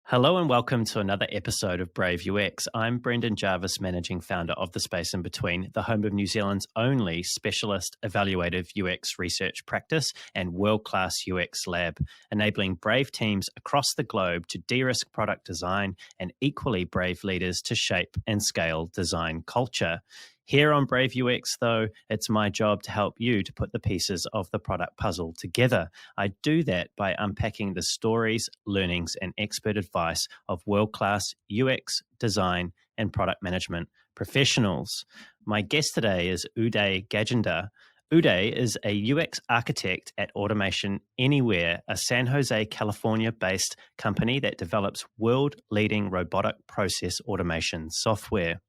Hello and welcome to another episode of Brave UX. I'm Brendan Jarvis, Managing Founder of The Space in Between, the home of New Zealand's only specialist evaluative UX research practice and world-class UX lab, enabling brave teams across the globe to de-risk product design and equally brave leaders to shape and scale design culture. Here on Brave UX, though, it's my job to help you to put the pieces of the product puzzle together. I do that by unpacking the stories, learnings, and expert advice of world-class UX, design, and product management professionals. My guest today is Uday Gajendar. Uday is a UX architect at Automation Anywhere, a San Jose, California-based company that develops world-leading robotic process automation software.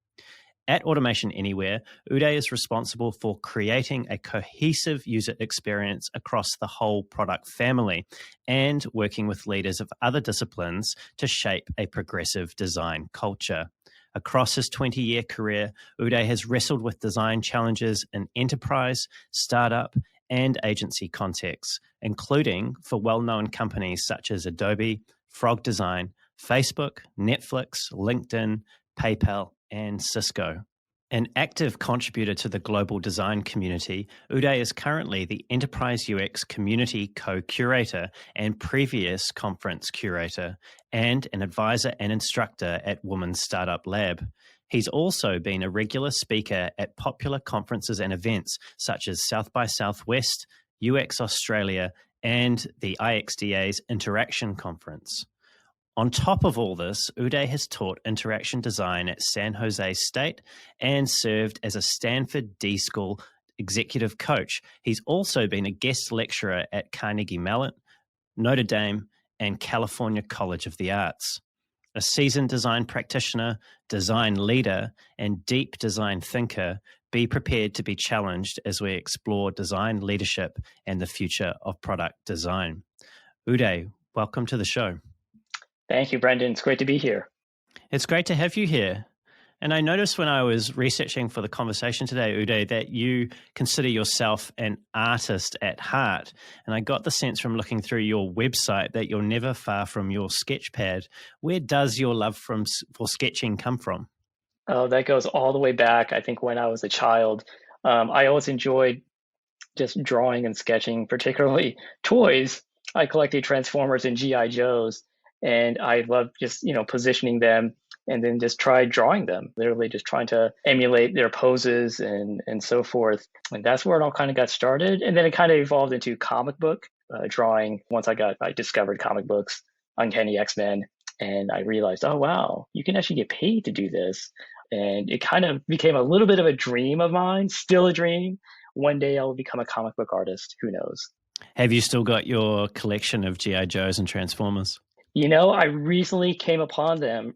At Automation Anywhere, Uday is responsible for creating a cohesive user experience across the whole product family and working with leaders of other disciplines to shape a progressive design culture. Across his 20-year career, Uday has wrestled with design challenges in enterprise, startup, and agency contexts, including for well-known companies such as Adobe, Frog Design, Facebook, Netflix, LinkedIn, PayPal, and Cisco. An active contributor to the global design community, Uday is currently the Enterprise UX Community Co-Curator and previous conference curator, and an advisor and instructor at Women's Startup Lab. He's also been a regular speaker at popular conferences and events such as South by Southwest, UX Australia, and the IxDA's Interaction Conference. On top of all this, Uday has taught interaction design at San Jose State and served as a Stanford d.school executive coach. He's also been a guest lecturer at Carnegie Mellon, Notre Dame, and California College of the Arts. A seasoned design practitioner, design leader, and deep design thinker, be prepared to be challenged as we explore design leadership and the future of product design. Uday, welcome to the show. Thank you, Brendan. It's great to be here. It's great to have you here. And I noticed when I was researching for the conversation today, Uday, that you consider yourself an artist at heart. And I got the sense from looking through your website that you're never far from your sketch pad. Where does your love for sketching come from? Oh, that goes all the way back. I think when I was a child, I always enjoyed just drawing and sketching, particularly toys. I collected Transformers and G.I. Joes. And I loved just, positioning them and then just try drawing them, literally just trying to emulate their poses and so forth. And that's where it all kind of got started. And then it kind of evolved into comic book drawing. Once I discovered comic books, Uncanny X-Men, and I realized, oh, wow, you can actually get paid to do this. And it kind of became a little bit of a dream of mine, still a dream. One day I'll become a comic book artist. Who knows? Have you still got your collection of G.I. Joes and Transformers? I recently came upon them,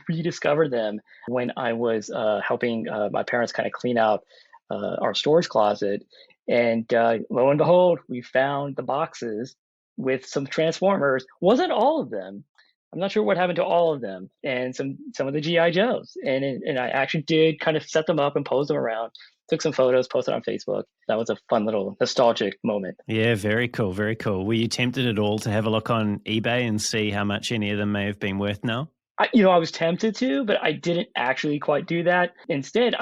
rediscovered them when I was helping my parents kind of clean out our storage closet. And lo and behold, we found the boxes with some Transformers. Wasn't all of them. I'm not sure what happened to all of them. And some of the G.I. Joes. And I actually did kind of set them up and pose them around. Took some photos, posted on Facebook. That was a fun little nostalgic moment. Yeah, very cool, very cool. Were you tempted at all to have a look on eBay and see how much any of them may have been worth now? I was tempted to, but I didn't actually quite do that. Instead,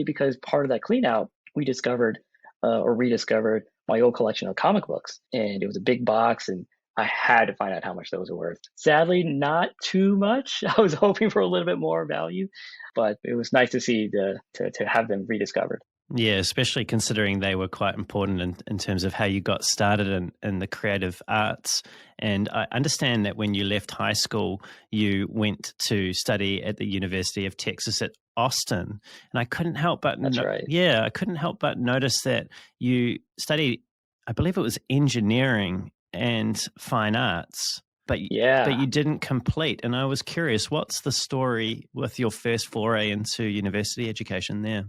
because part of that clean out, we discovered or rediscovered my old collection of comic books. And it was a big box, and I had to find out how much those were worth. Sadly, not too much. I was hoping for a little bit more value, but it was nice to see to have them rediscovered. Yeah, especially considering they were quite important in terms of how you got started in the creative arts. And I understand that when you left high school, you went to study at the University of Texas at Austin. And I couldn't help but right. Yeah, I couldn't help but notice that you studied, I believe it was engineering and fine arts, but you didn't complete. And I was curious, what's the story with your first foray into university education there?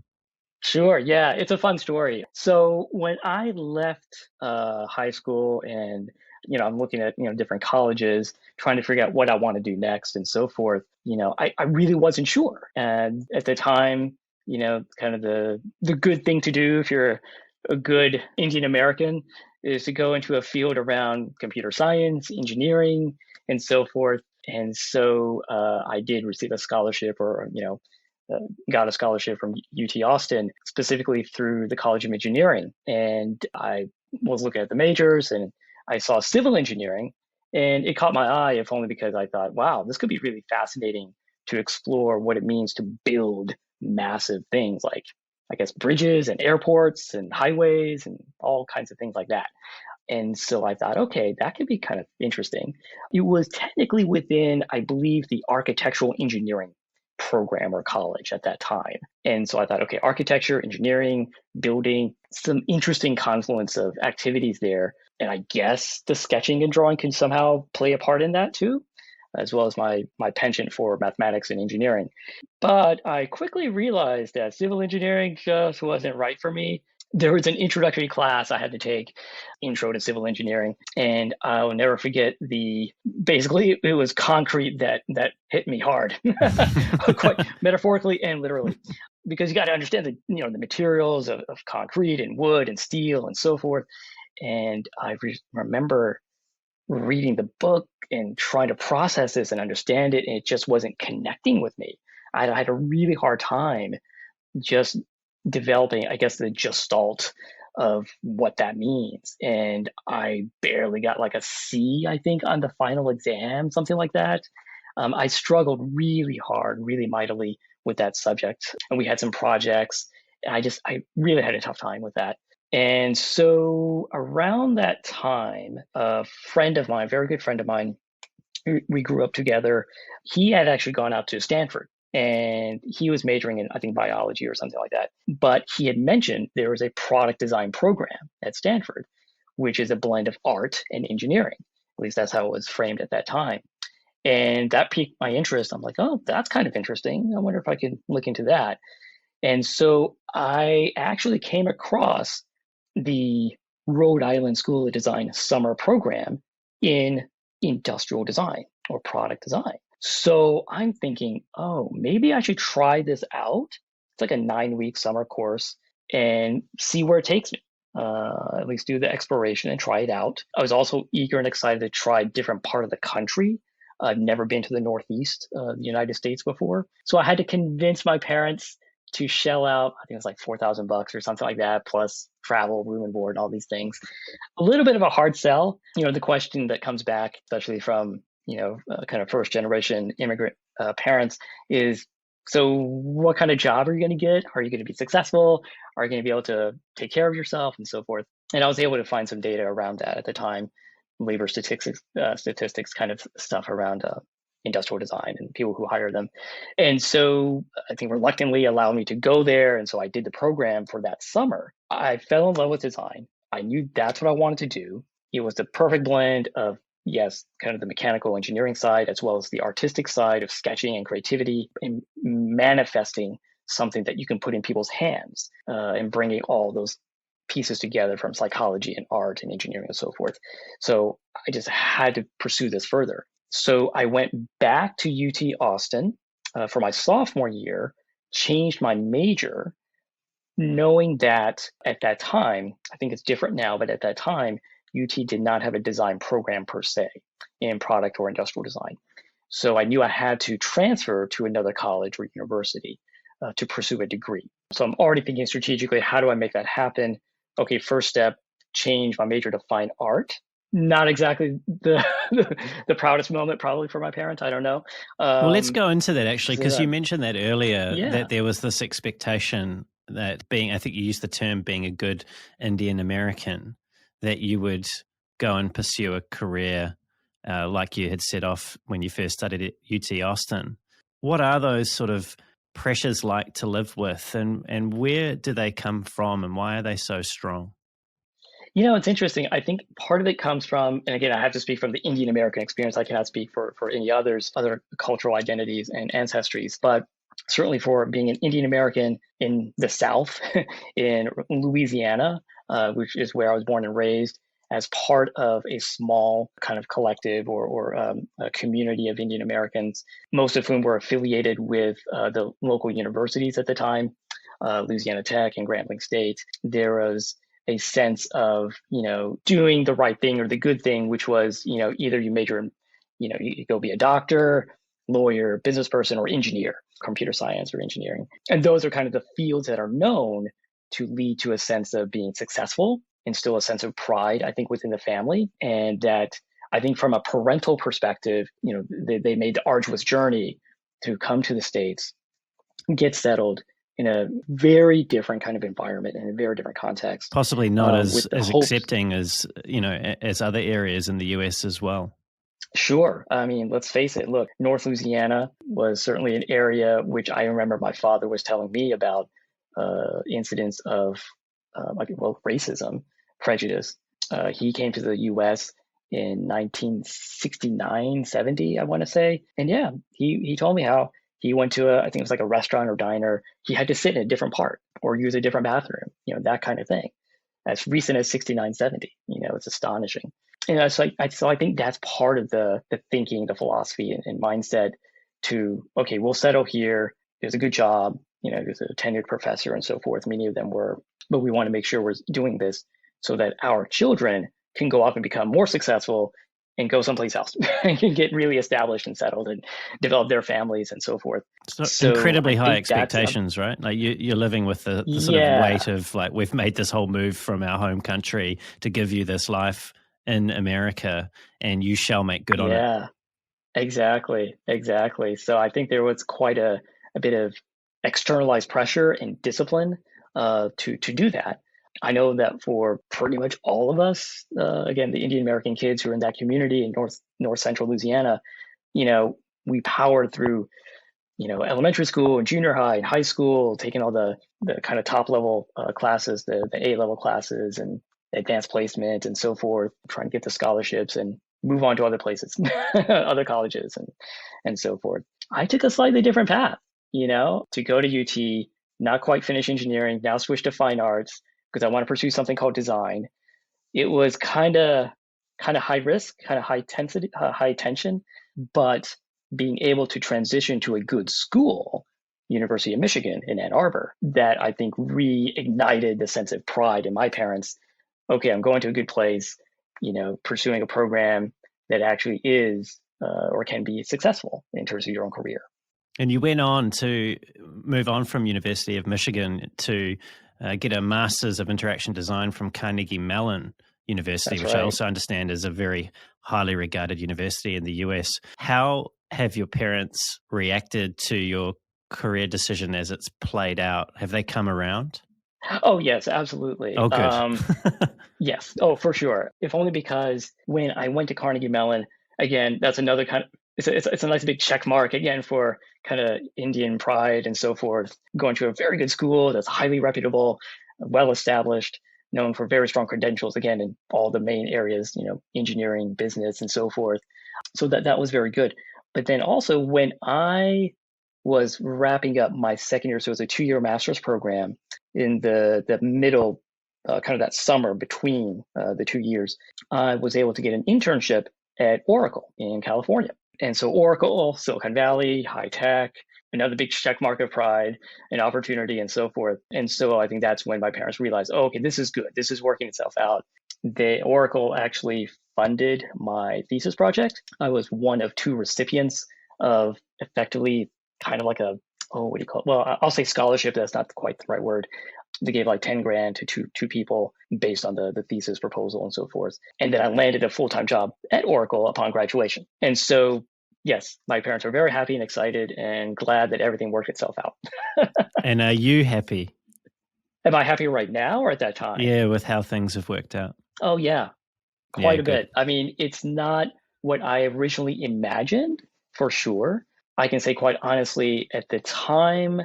Sure. Yeah, it's a fun story. So when I left high school and, I'm looking at, different colleges, trying to figure out what I want to do next and so forth, I really wasn't sure. And at the time, kind of the good thing to do if you're a good Indian American is to go into a field around computer science, engineering, and so forth. And so I did receive a scholarship got a scholarship from UT Austin, specifically through the College of Engineering. And I was looking at the majors and I saw civil engineering and it caught my eye, if only because I thought, wow, this could be really fascinating to explore what it means to build massive things like, I guess, bridges and airports and highways and all kinds of things like that. And so I thought, okay, that could be kind of interesting. It was technically within, I believe, the architectural engineering program or college at that time. And so I thought, okay, architecture, engineering, building, some interesting confluence of activities there. And I guess the sketching and drawing can somehow play a part in that too, as well as my penchant for mathematics and engineering. But I quickly realized that civil engineering just wasn't right for me. There was an introductory class I had to take, intro to civil engineering, and I'll never forget basically it was concrete that hit me hard, quite metaphorically and literally, because you got to understand the materials of concrete and wood and steel and so forth. And I remember reading the book and trying to process this and understand it, and it just wasn't connecting with me. I had a really hard time just developing, I guess, the gestalt of what that means. And I barely got like a C, I think, on the final exam, something like that. I struggled really hard, really mightily with that subject. And we had some projects. I really had a tough time with that. And so around that time, a friend of mine, a very good friend of mine, we grew up together. He had actually gone out to Stanford and he was majoring in, I think, biology or something like that. But he had mentioned there was a product design program at Stanford, which is a blend of art and engineering. At least that's how it was framed at that time. And that piqued my interest. I'm like, oh, that's kind of interesting. I wonder if I could look into that. And so I actually came across the Rhode Island School of Design summer program in industrial design or product design. So I'm thinking, oh, maybe I should try this out. It's like a 9-week summer course and see where it takes me. At least do the exploration and try it out. I was also eager and excited to try a different part of the country. I've never been to the Northeast, the United States before. So I had to convince my parents to shell out, I think it was like $4,000 or something like that, plus travel, room and board, and all these things. A little bit of a hard sell. The question that comes back, especially from, kind of first generation immigrant parents is, so what kind of job are you going to get? Are you going to be successful? Are you going to be able to take care of yourself and so forth? And I was able to find some data around that at the time, labor statistics kind of stuff around industrial design and people who hire them. And so I think reluctantly allowed me to go there. And so I did the program for that summer. I fell in love with design. I knew that's what I wanted to do. It was the perfect blend of, yes, kind of the mechanical engineering side, as well as the artistic side of sketching and creativity and manifesting something that you can put in people's hands and bringing all those pieces together from psychology and art and engineering and so forth. So I just had to pursue this further. So I went back to UT Austin for my sophomore year, changed my major, knowing that at that time, I think it's different now, but at that time, UT did not have a design program per se in product or industrial design. So I knew I had to transfer to another college or university to pursue a degree. So I'm already thinking strategically, how do I make that happen? Okay, first step, change my major to fine art. Not exactly the proudest moment probably for my parents. I don't know. Well, let's go into that actually, because you mentioned that earlier, Yeah. that there was this expectation that being, I think you used the term being a good Indian American, that you would go and pursue a career like you had set off when you first studied at UT Austin. What are those sort of pressures like to live with, and where do they come from, and why are they so strong? It's interesting. I think part of it comes from, and again, I have to speak from the Indian American experience. I cannot speak for any other cultural identities and ancestries, but certainly for being an Indian American in the South, in Louisiana, which is where I was born and raised, as part of a small kind of collective or a community of Indian Americans, most of whom were affiliated with the local universities at the time, Louisiana Tech and Grambling State. There was a sense of, doing the right thing or the good thing, which was, either you major you go be a doctor, lawyer, business person, or engineer, computer science or engineering. And those are kind of the fields that are known to lead to a sense of being successful, instill a sense of pride, I think, within the family. And that I think from a parental perspective, they made the arduous journey to come to the States, get settled in a very different kind of environment and a very different context. Possibly not as hopes, accepting as, as other areas in the US as well. Sure. I mean, let's face it. Look, North Louisiana was certainly an area which I remember my father was telling me about incidents of racism, prejudice. He came to the U.S. in 1969, 70, I want to say. And yeah, he told me how he went to I think it was like a restaurant or diner. He had to sit in a different part or use a different bathroom, that kind of thing. As recent as 69, 70, it's astonishing. And so I think that's part of the thinking, the philosophy and mindset to, okay, we'll settle here. There's a good job. There's a tenured professor and so forth. Many of them were, but we want to make sure we're doing this so that our children can go off and become more successful and go someplace else and can get really established and settled and develop their families and so forth. So incredibly high expectations, right? Like you're living with the sort of weight of like, we've made this whole move from our home country to give you this life in America and you shall make good on it. Yeah, exactly. So I think there was quite a bit of externalized pressure and discipline to do that. I know that for pretty much all of us, again, the Indian American kids who are in that community in North Central Louisiana, we powered through, elementary school and junior high and high school, taking all the kind of top level classes, the A level classes and advanced placement and so forth, trying to get the scholarships and move on to other places, other colleges and so forth. I took a slightly different path, to go to UT, not quite finish engineering, now switch to fine arts because I want to pursue something called design. It was kind of high risk, kind of high intensity, high tension, but being able to transition to a good school, University of Michigan in Ann Arbor, that I think reignited the sense of pride in my parents. Okay, I'm going to a good place, pursuing a program that actually is or can be successful in terms of your own career. And you went on to move on from University of Michigan to get a Master's of Interaction Design from Carnegie Mellon University, That's which right. I also understand is a very highly regarded university in the US. How have your parents reacted to your career decision as it's played out? Have they come around? Oh, yes, absolutely. Oh, good. Yes. Oh, for sure. If only because when I went to Carnegie Mellon, again, that's another kind of, it's a nice big check mark again for kind of Indian pride and so forth. Going to a very good school that's highly reputable, well established, known for very strong credentials, again, in all the main areas, engineering, business, and so forth. So that was very good. But then also when I was wrapping up my second year, so it was a 2-year master's program in the middle, kind of that summer between the 2 years, I was able to get an internship at Oracle in California. And so Oracle, Silicon Valley, high tech, another big check mark of pride and opportunity and so forth. And so I think that's when my parents realized, oh, okay, this is good. This is working itself out. Oracle actually funded my thesis project. I was one of 2 recipients of effectively kind of like what do you call it? Well, I'll say scholarship. That's not quite the right word. They gave like 10 grand to two people based on the thesis proposal and so forth. And then I landed a full-time job at Oracle upon graduation. And so, yes, my parents were very happy and excited and glad that everything worked itself out. And are you happy? Am I happy right now or at that time? Yeah, with how things have worked out. Oh, yeah, quite a bit. I mean, it's not what I originally imagined, for sure. I can say quite honestly, at the time,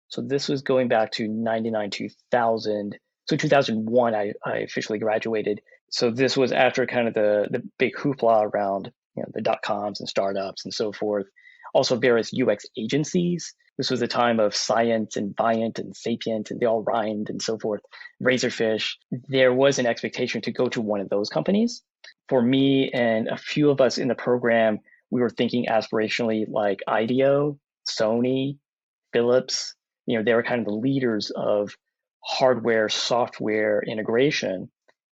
so this was going back to 99, 2000. So 2001, I officially graduated. So this was after kind of the big hoopla around the dot-coms and startups and so forth. Also various UX agencies. This was a time of Science and Viant and Sapient, and they all rhymed and so forth. Razorfish. There was an expectation to go to one of those companies. For me and a few of us in the program, we were thinking aspirationally like IDEO, Sony, Philips. They were kind of the leaders of hardware, software integration,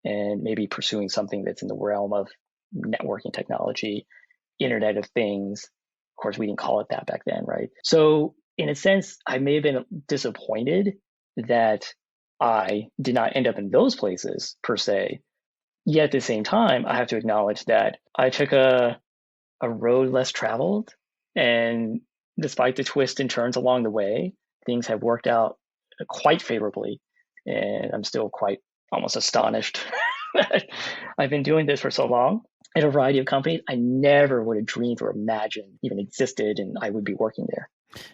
and maybe pursuing something that's in the realm of networking technology, Internet of Things. Of course, we didn't call it that back then, right? So in a sense, I may have been disappointed that I did not end up in those places per se. Yet at the same time, I have to acknowledge that I took a road less traveled. And despite the twists and turns along the way, things have worked out quite favorably. And I'm still quite almost astonished that I've been doing this for so long at a variety of companies I never would have dreamed or imagined even existed, and I would be working there.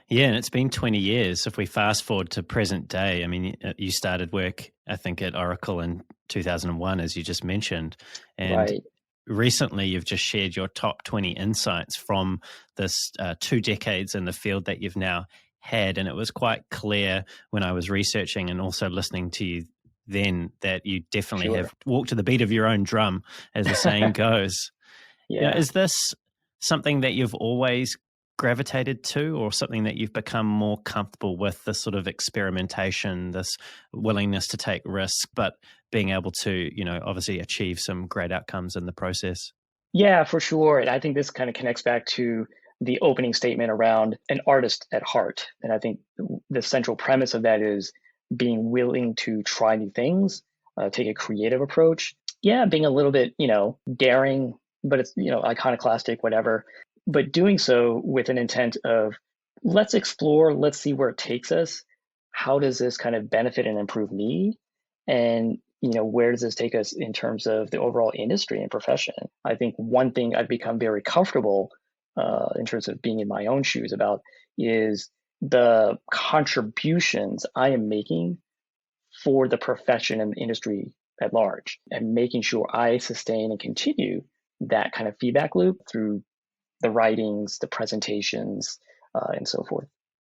Yeah, and it's been 20 years. If we fast forward to present day, I mean, you started work, I think, at Oracle in 2001, as you just mentioned. And Right. recently you've just shared your top 20 insights from this 2 decades in the field that you've now had. And it was quite clear when I was researching and also listening to you then that you definitely Sure. have walked to the beat of your own drum, as the saying goes. Yeah. Is this something that you've always gravitated to, or something that you've become more comfortable with, this sort of experimentation, this willingness to take risk, but being able to, obviously achieve some great outcomes in the process? Yeah, for sure. And I think this kind of connects back to the opening statement around an artist at heart. And I think the central premise of that is being willing to try new things, take a creative approach. Yeah, being a little bit, daring, but it's, iconoclastic, whatever. But doing so with an intent of let's explore, let's see where it takes us. How does this kind of benefit and improve me? And where does this take us in terms of the overall industry and profession? I think one thing I've become very comfortable in terms of being in my own shoes about is the contributions I am making for the profession and the industry at large, and making sure I sustain and continue that kind of feedback loop through the writings, the presentations, and so forth.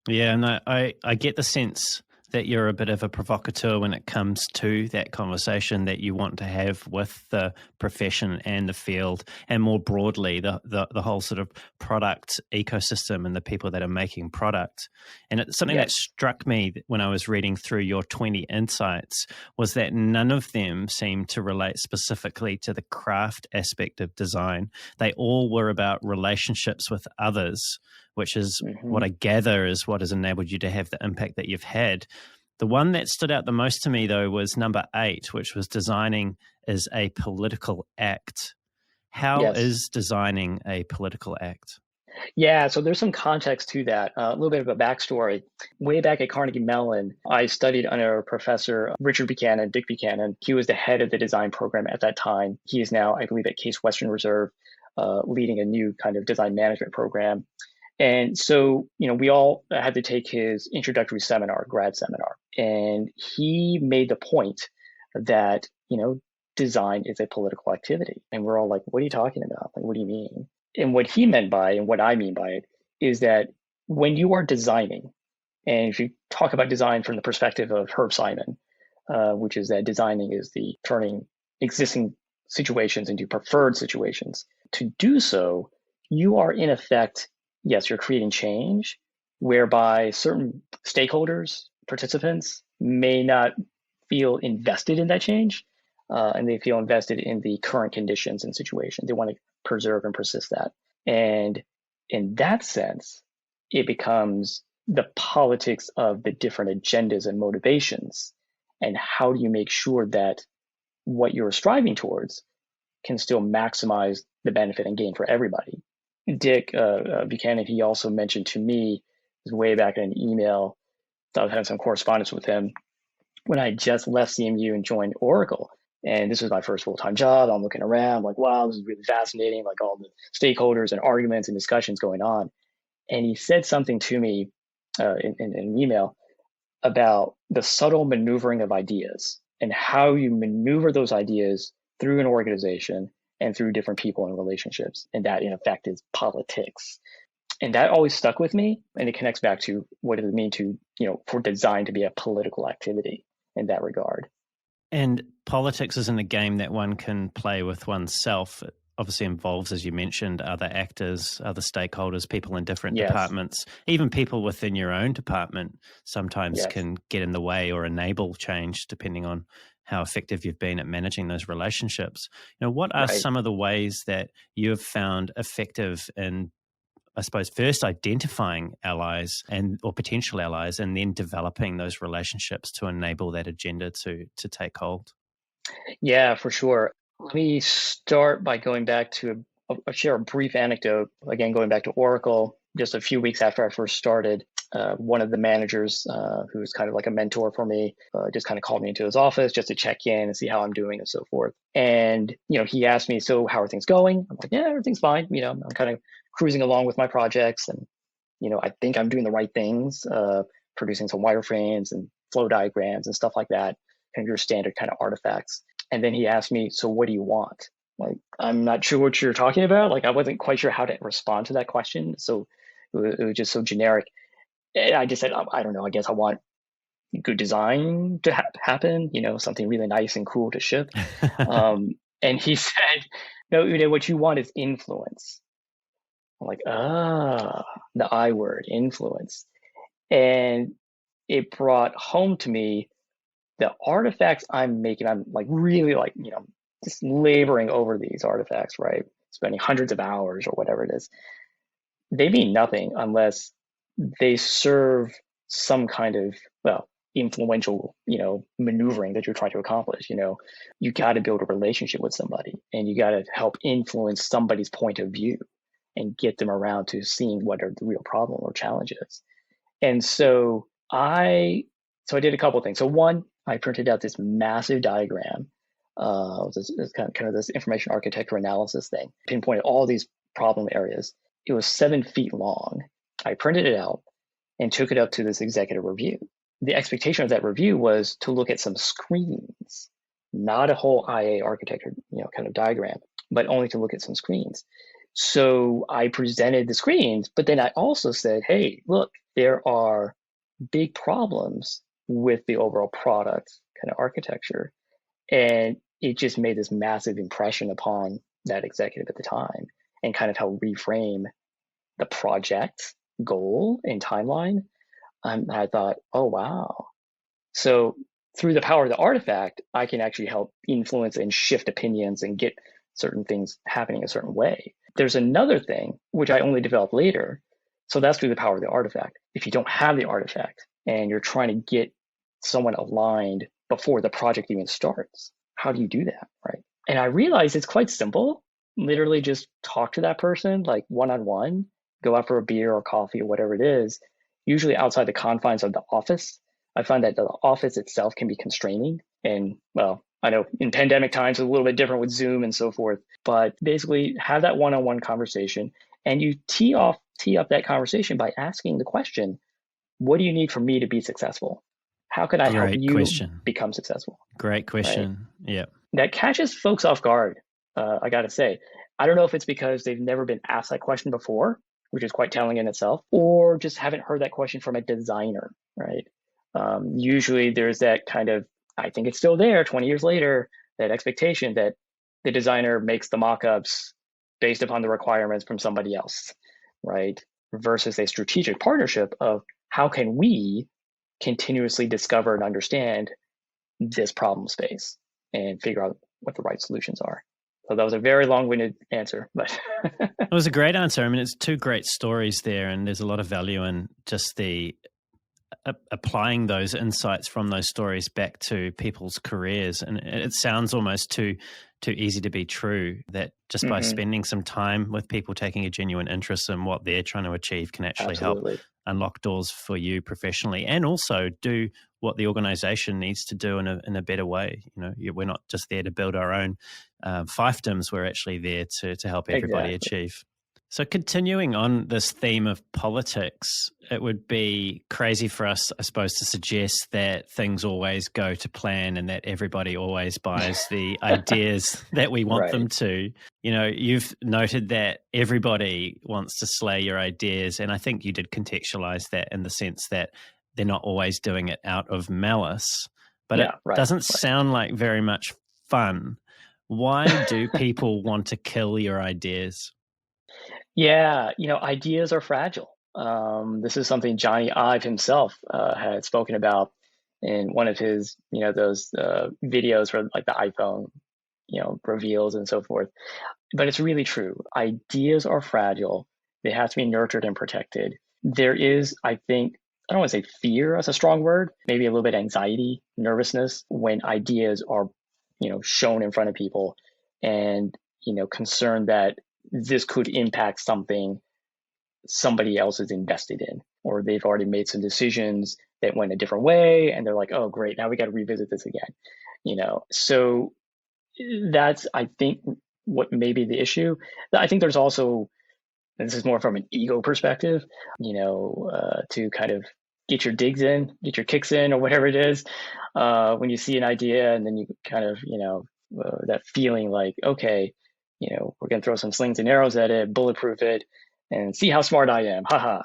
Yeah, and I get the sense that you're a bit of a provocateur when it comes to that conversation that you want to have with the profession and the field, and more broadly, the whole sort of product ecosystem and the people that are making product. And it's something that struck me when I was reading through your 20 insights was that none of them seemed to relate specifically to the craft aspect of design. They all were about relationships with others, which is what I gather is what has enabled you to have the impact that you've had. The one that stood out the most to me, though, was number 8, which was designing is a political act. How is designing a political act? Yeah, so there's some context to that. A little bit of a backstory. Way back at Carnegie Mellon, I studied under Professor Richard Buchanan, Dick Buchanan. He was the head of the design program at that time. He is now, I believe, at Case Western Reserve, leading a new kind of design management program. And so, we all had to take his introductory seminar, grad seminar. And he made the point that, design is a political activity. And we're all like, what are you talking about? Like, what do you mean? And what he meant by, and what I mean by it, is that when you are designing, and if you talk about design from the perspective of Herb Simon, which is that designing is the turning existing situations into preferred situations. To do so, you are in effect, yes, you're creating change whereby certain stakeholders, participants may not feel invested in that change, and they feel invested in the current conditions and situation. They want to preserve and persist that. And in that sense, it becomes the politics of the different agendas and motivations. And how do you make sure that what you're striving towards can still maximize the benefit and gain for everybody? Dick Buchanan, he also mentioned to me way back in an email, I was having some correspondence with him when I just left CMU and joined Oracle. And this was my first full-time job. I'm looking around like, wow, this is really fascinating, like all the stakeholders and arguments and discussions going on. And he said something to me in an email about the subtle maneuvering of ideas and how you maneuver those ideas through an organization and through different people and relationships. And that, in effect, is politics. And that always stuck with me. And it connects back to what does it mean to, for design to be a political activity in that regard. And politics isn't a game that one can play with oneself. It obviously involves, as you mentioned, other actors, other stakeholders, people in different departments, even people within your own department sometimes can get in the way or enable change depending on how effective you've been at managing those relationships. What are Right. some of the ways that you have found effective in, I suppose, first identifying allies or potential allies, and then developing those relationships to enable that agenda to take hold? Yeah, for sure. Let me start by going back to share a brief anecdote. Again, going back to Oracle, just a few weeks after I first started, one of the managers, who was kind of like a mentor for me, just kind of called me into his office just to check in and see how I'm doing and so forth. And, he asked me, so how are things going? I'm like, yeah, everything's fine. I'm kind of cruising along with my projects, and, I think I'm doing the right things, producing some wireframes and flow diagrams and stuff like that, kind of your standard kind of artifacts. And then he asked me, so what do you want? Like, I'm not sure what you're talking about. Like, I wasn't quite sure how to respond to that question. So it was just so generic. And I just said, I don't know, I guess I want good design to happen, something really nice and cool to ship. And he said, no, what you want is influence. I'm like, the I word, influence. And it brought home to me the artifacts I'm making. I'm like really like, just laboring over these artifacts, right? Spending hundreds of hours or whatever it is. They mean nothing unless they serve some kind of, well, influential, maneuvering that you're trying to accomplish. You got to build a relationship with somebody, and you got to help influence somebody's point of view and get them around to seeing what are the real problem or challenges. And so I did a couple of things. So one, I printed out this massive diagram, this kind of this information architecture analysis thing, pinpointed all these problem areas. It was 7 feet long. I printed it out and took it up to this executive review. The expectation of that review was to look at some screens, not a whole IA architecture, kind of diagram, but only to look at some screens. So I presented the screens, but then I also said, hey, look, there are big problems with the overall product kind of architecture. And it just made this massive impression upon that executive at the time, and kind of helped reframe the project goal and timeline. I thought, oh, wow. So through the power of the artifact, I can actually help influence and shift opinions and get certain things happening a certain way. There's another thing, which I only developed later. So that's through the power of the artifact. If you don't have the artifact and you're trying to get someone aligned before the project even starts, how do you do that, right? And I realized it's quite simple. Literally just talk to that person, like one-on-one, go out for a beer or coffee or whatever it is, usually outside the confines of the office. I find that the office itself can be constraining. And well, I know in pandemic times, it's a little bit different with Zoom and so forth, but basically have that one-on-one conversation, and you tee up that conversation by asking the question, what do you need from me to be successful? How can I help you become successful? Great question. Right? Yeah. That catches folks off guard, I got to say. I don't know if it's because they've never been asked that question before, which is quite telling in itself, or just haven't heard that question from a designer, right? Usually there's that kind of, I think it's still there 20 years later, that expectation that the designer makes the mock-ups based upon the requirements from somebody else, right? Versus a strategic partnership of how can we continuously discover and understand this problem space and figure out what the right solutions are. So that was a very long-winded answer, but it was a great answer. I mean, it's two great stories there, and there's a lot of value in just the applying those insights from those stories back to people's careers. And it sounds almost too easy to be true, that just by spending some time with people, taking a genuine interest in what they're trying to achieve, can actually help unlock doors for you professionally, and also do what the organization needs to do in a better way. We're not just there to build our own fiefdoms. We're actually there to help everybody achieve. So continuing on this theme of politics, it would be crazy for us, I suppose, to suggest that things always go to plan and that everybody always buys the ideas that we want them to. You've noted that everybody wants to slay your ideas, and I think you did contextualize that in the sense that they're not always doing it out of malice, but it doesn't sound like very much fun. Why do people want to kill your ideas? Yeah, ideas are fragile. This is something Johnny Ive himself had spoken about in one of his, those videos for like the iPhone, reveals and so forth. But it's really true. Ideas are fragile. They have to be nurtured and protected. There is, I think, I don't want to say fear as a strong word, maybe a little bit anxiety, nervousness when ideas are, shown in front of people, and, concern that this could impact something somebody else is invested in, or they've already made some decisions that went a different way, and they're like, oh, great, now we got to revisit this again. So that's, I think, what may be the issue. I think there's also, and this is more from an ego perspective, to kind of get your digs in, get your kicks in, or whatever it is, when you see an idea, and then you kind of, that feeling like, okay, we're going to throw some slings and arrows at it, bulletproof it, and see how smart I am. Haha.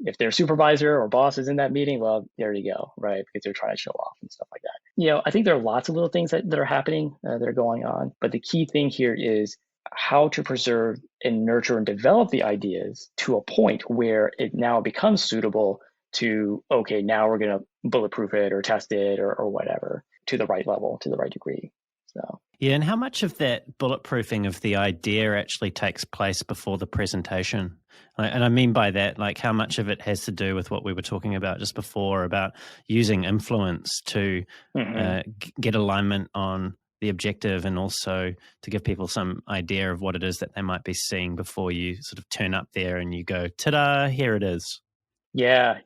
If their supervisor or boss is in that meeting, well, there you go, right? Because they're trying to show off and stuff like that. I think there are lots of little things that are happening, that are going on. But the key thing here is how to preserve and nurture and develop the ideas to a point where it now becomes suitable to, okay, now we're going to bulletproof it or test it or whatever to the right level, to the right degree. So. Yeah, and how much of that bulletproofing of the idea actually takes place before the presentation? And I mean by that, like how much of it has to do with what we were talking about just before, about using influence to get alignment on the objective, and also to give people some idea of what it is that they might be seeing before you sort of turn up there and you go, ta-da, here it is. Yeah.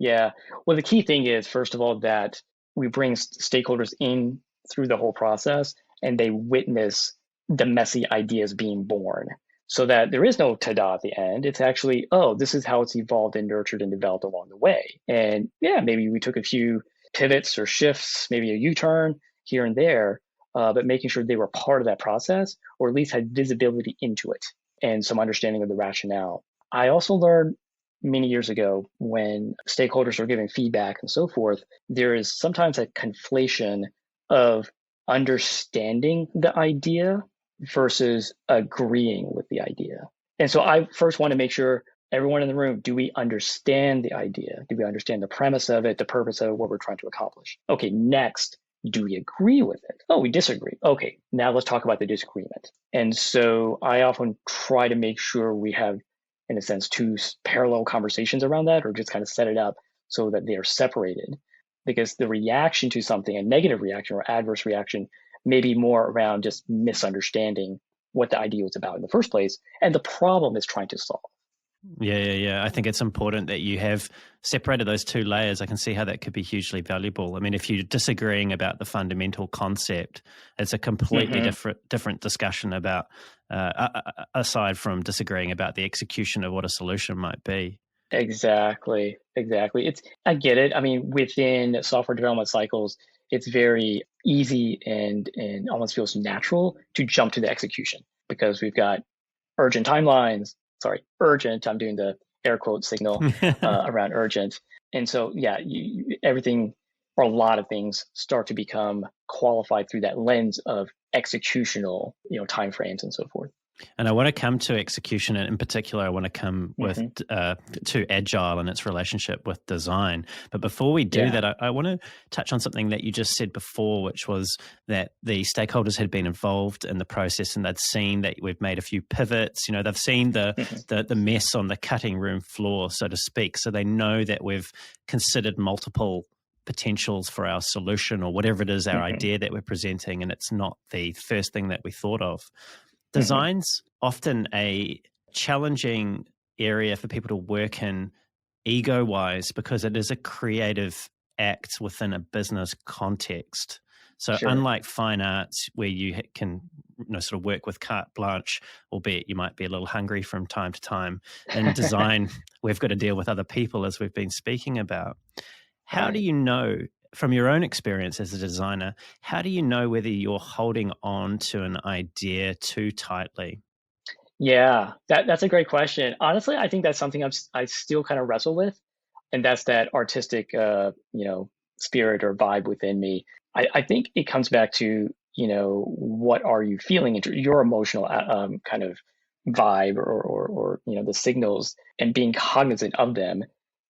Well, the key thing is, first of all, that we bring stakeholders in through the whole process, and they witness the messy ideas being born, so that there is no ta-da at the end. It's actually, oh, this is how it's evolved and nurtured and developed along the way. And yeah, maybe we took a few pivots or shifts, maybe a U-turn here and there, but making sure they were part of that process, or at least had visibility into it and some understanding of the rationale. I also learned many years ago, when stakeholders are giving feedback and so forth, there is sometimes a conflation of understanding the idea versus agreeing with the idea. And so I first want to make sure, everyone in the room, do we understand the idea? Do we understand the premise of it, the purpose of what we're trying to accomplish? Okay, next, do we agree with it? Oh, we disagree. Okay, now let's talk about the disagreement. And so I often try to make sure we have, in a sense, two parallel conversations around that, or just kind of set it up so that they are separated. Because the reaction to something, a negative reaction or adverse reaction, may be more around just misunderstanding what the idea was about in the first place, and the problem is trying to solve. Yeah. I think it's important that you have separated those two layers. I can see how that could be hugely valuable. I mean, if you're disagreeing about the fundamental concept, it's a completely different discussion about, aside from disagreeing about the execution of what a solution might be. Exactly. I get it. I mean, within software development cycles, it's very easy and almost feels natural to jump to the execution, because we've got urgent timelines. Sorry, urgent. I'm doing the air quote signal around urgent. And so, yeah, everything, or a lot of things, start to become qualified through that lens of executional, timeframes and so forth. And I want to come to execution, and in particular, I want to come with to Agile and its relationship with design. But before we do that, I want to touch on something that you just said before, which was that the stakeholders had been involved in the process, and they'd seen that we've made a few pivots. They've seen the mess on the cutting room floor, so to speak. So they know that we've considered multiple potentials for our solution, or whatever it is, our idea that we're presenting, and it's not the first thing that we thought of. Design's often a challenging area for people to work in ego-wise, because it is a creative act within a business context. So unlike fine arts, where you can sort of work with carte blanche, albeit you might be a little hungry from time to time, in design, we've got to deal with other people, as we've been speaking about. How do you know, from your own experience as a designer, how do you know whether you're holding on to an idea too tightly? Yeah, that's a great question. Honestly, I think that's something I still kind of wrestle with, and that's that artistic, spirit or vibe within me. I think it comes back to, what are you feeling into your emotional kind of vibe, or the signals, and being cognizant of them,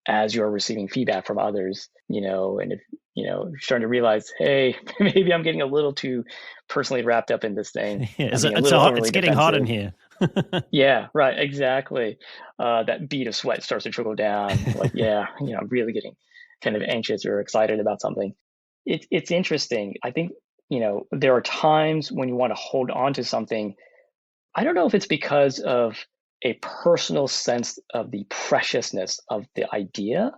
as you're receiving feedback from others, and if, you're starting to realize, hey, maybe I'm getting a little too personally wrapped up in this thing. Yeah, I'm being a little overly it's getting hot in defensive. here. Yeah, right, exactly. That bead of sweat starts to trickle down. Like, yeah, I'm really getting kind of anxious or excited about something. It's interesting. I think, there are times when you want to hold on to something. I don't know if it's because of a personal sense of the preciousness of the idea,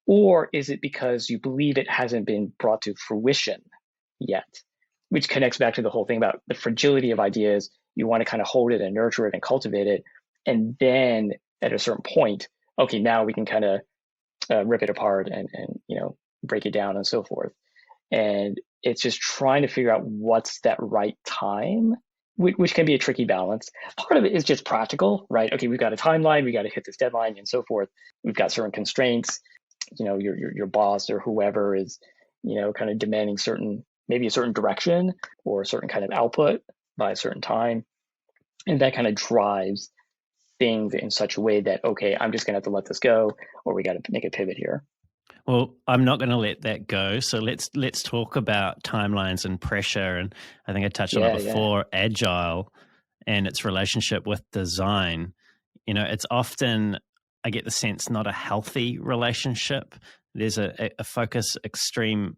or is it because you believe it hasn't been brought to fruition yet? Which connects back to the whole thing about the fragility of ideas. You want to kind of hold it and nurture it and cultivate it. And then at a certain point, okay, now we can kind of rip it apart and break it down and so forth. And it's just trying to figure out what's that right time, which can be a tricky balance. Part of it is just practical, right? Okay, we've got a timeline, we got to hit this deadline and so forth. We've got certain constraints. Your boss or whoever is, kind of demanding maybe a certain direction or a certain kind of output by a certain time. And that kind of drives things in such a way that, okay, I'm just going to have to let this go, or we got to make a pivot here. Well, I'm not going to let that go. So let's talk about timelines and pressure. And I think I touched on it before, Agile and its relationship with design. It's often, I get the sense, not a healthy relationship. There's a focus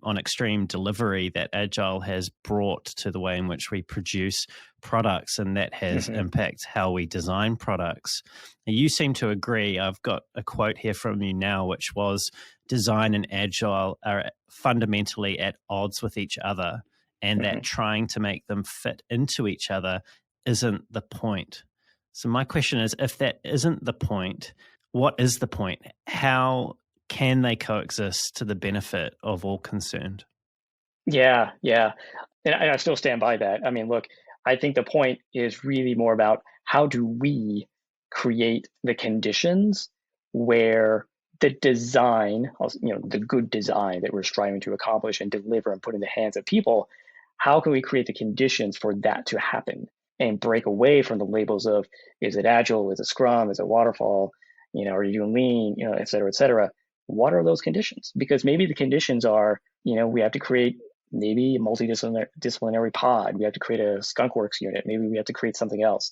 on extreme delivery that Agile has brought to the way in which we produce products, and that has impacted how we design products. Now, you seem to agree. I've got a quote here from you now, which was, design and Agile are fundamentally at odds with each other, and that trying to make them fit into each other isn't the point. So my question is, if that isn't the point, what is the point? How can they coexist to the benefit of all concerned? Yeah. And I still stand by that. I mean, look, I think the point is really more about how do we create the conditions where the design, the good design that we're striving to accomplish and deliver and put in the hands of people, how can we create the conditions for that to happen and break away from the labels of, is it Agile, is it Scrum, is it Waterfall, are you doing Lean, et cetera, et cetera. What are those conditions? Because maybe the conditions are, we have to create maybe a multidisciplinary pod. We have to create a skunkworks unit. Maybe we have to create something else.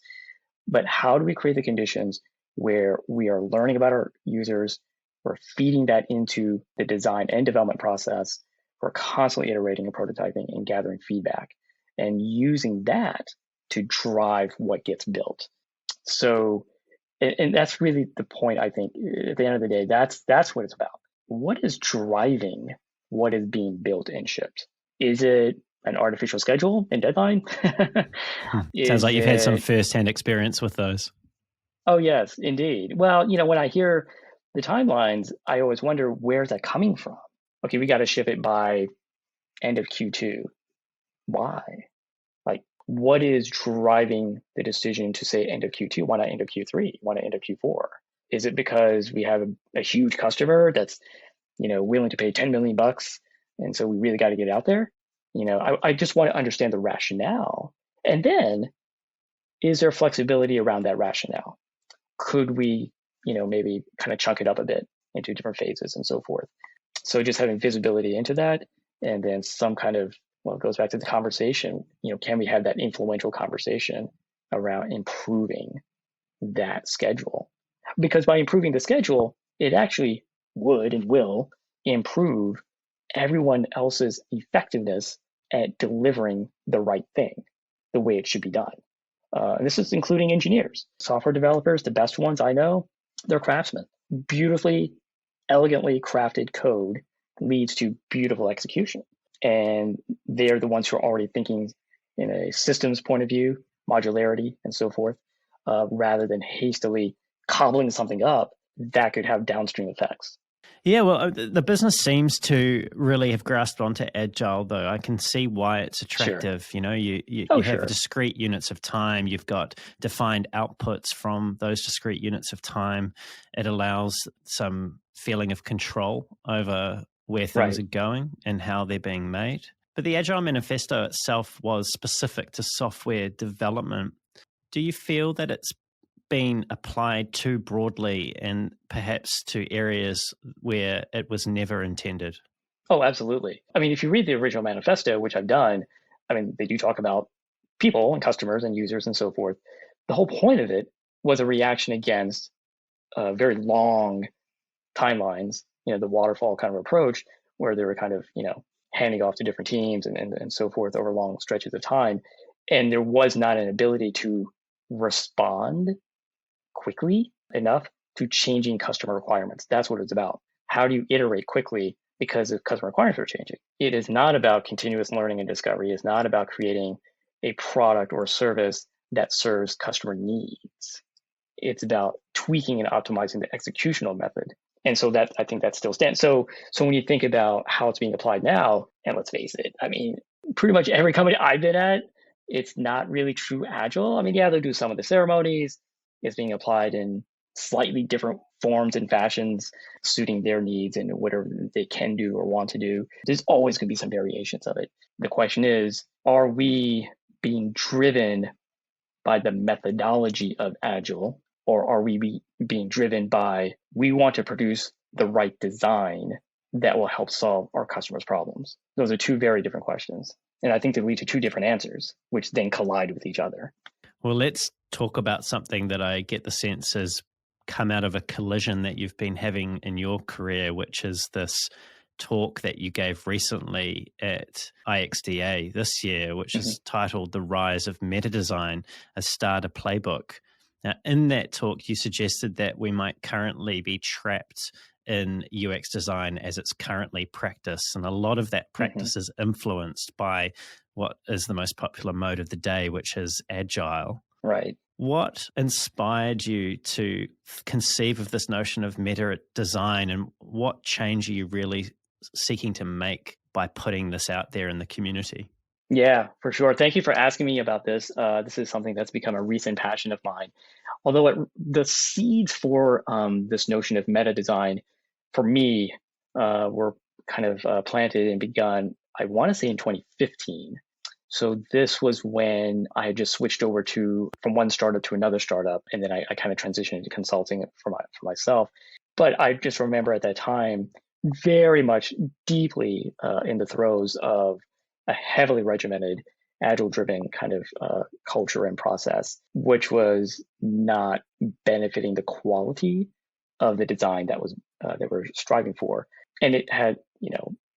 But how do we create the conditions where we are learning about our users, we're feeding that into the design and development process, we're constantly iterating and prototyping and gathering feedback and using that to drive what gets built. So, and that's really the point, I think, at the end of the day, that's what it's about. What is driving what is being built and shipped? Is it an artificial schedule and deadline? Sounds like you've had some firsthand experience with those. Oh, yes, indeed. Well, when I hear the timelines, I always wonder, where's that coming from? Okay, we got to ship it by end of Q2. Why? Like, what is driving the decision to say end of Q2? Why not end of Q3? Why not end of Q4? Is it because we have a huge customer that's, willing to pay $10 million bucks, and so we really got to get it out there? I just want to understand the rationale. And then, is there flexibility around that rationale? Could we, maybe kind of chunk it up a bit into different phases and so forth? So just having visibility into that, and then some kind of, it goes back to the conversation, can we have that influential conversation around improving that schedule? Because by improving the schedule, it actually would and will improve everyone else's effectiveness at delivering the right thing, the way it should be done. And this is including engineers, software developers, the best ones I know, they're craftsmen. Beautifully, elegantly crafted code leads to beautiful execution. And they're the ones who are already thinking in a systems point of view, modularity, and so forth, rather than hastily cobbling something up that could have downstream effects. Yeah, well, the business seems to really have grasped onto Agile, though. I can see why it's attractive. Sure. You have discrete units of time. You've got defined outputs from those discrete units of time. It allows some feeling of control over where things are going and how they're being made. But the Agile Manifesto itself was specific to software development. Do you feel that it's been applied too broadly and perhaps to areas where it was never intended? Oh, absolutely. I mean, if you read the original manifesto, which I've done, I mean, they do talk about people and customers and users and so forth. The whole point of it was a reaction against very long timelines, the waterfall kind of approach where they were kind of, handing off to different teams and so forth over long stretches of time. And there was not an ability to respond quickly enough to changing customer requirements. That's what it's about. How do you iterate quickly because the customer requirements are changing? It is not about continuous learning and discovery. It's not about creating a product or a service that serves customer needs. It's about tweaking and optimizing the executional method. And so that, I think that still stands. So when you think about how it's being applied now, and let's face it, I mean, pretty much every company I've been at, it's not really true Agile. I mean, yeah, they'll do some of the ceremonies. It's being applied in slightly different forms and fashions, suiting their needs and whatever they can do or want to do. There's always going to be some variations of it. The question is, are we being driven by the methodology of Agile, or are we being driven by, we want to produce the right design that will help solve our customers' problems? Those are two very different questions. And I think they lead to two different answers, which then collide with each other. Well, let's talk about something that I get the sense has come out of a collision that you've been having in your career, which is this talk that you gave recently at IxDA this year, which is titled The Rise of Meta Design, a Starter Playbook. Now, in that talk, you suggested that we might currently be trapped in UX design as it's currently practiced. And a lot of that practice is influenced by what is the most popular mode of the day, which is Agile. Right. What inspired you to conceive of this notion of meta design, and what change are you really seeking to make by putting this out there in the community? Yeah, for sure. Thank you for asking me about this. This is something that's become a recent passion of mine. Although the seeds for this notion of meta design, for me, were kind of planted and begun, I want to say in 2015. So this was when I had just switched over from one startup to another startup, and then I kind of transitioned into consulting for myself. But I just remember at that time very much deeply in the throes of a heavily regimented, Agile-driven kind of culture and process, which was not benefiting the quality of the design that we're striving for, and it had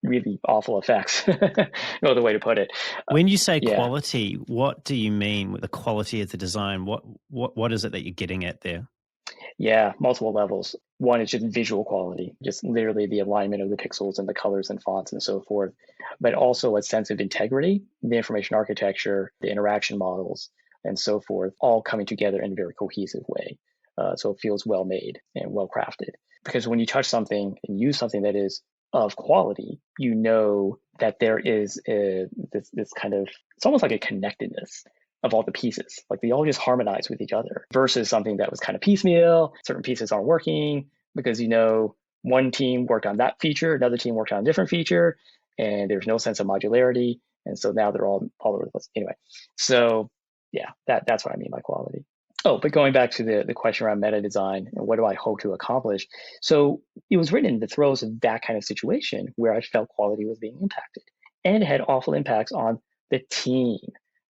really awful effects. No other way to put it. When you say quality, what do you mean with the quality of the design? What is it that you're getting at there? Yeah, multiple levels. One is just visual quality, just literally the alignment of the pixels and the colors and fonts and so forth, but also a sense of integrity, the information architecture, the interaction models, and so forth, all coming together in a very cohesive way. So it feels well made and well crafted. Because when you touch something and use something that is of quality, you know that there is this kind of, it's almost like a connectedness of all the pieces. Like they all just harmonize with each other versus something that was kind of piecemeal. Certain pieces aren't working because, one team worked on that feature, another team worked on a different feature, and there's no sense of modularity. And so now they're all over the place. Anyway, so yeah, that's what I mean by quality. Oh, but going back to the question around meta design and what do I hope to accomplish? So it was written in the throes of that kind of situation where I felt quality was being impacted, and it had awful impacts on the team.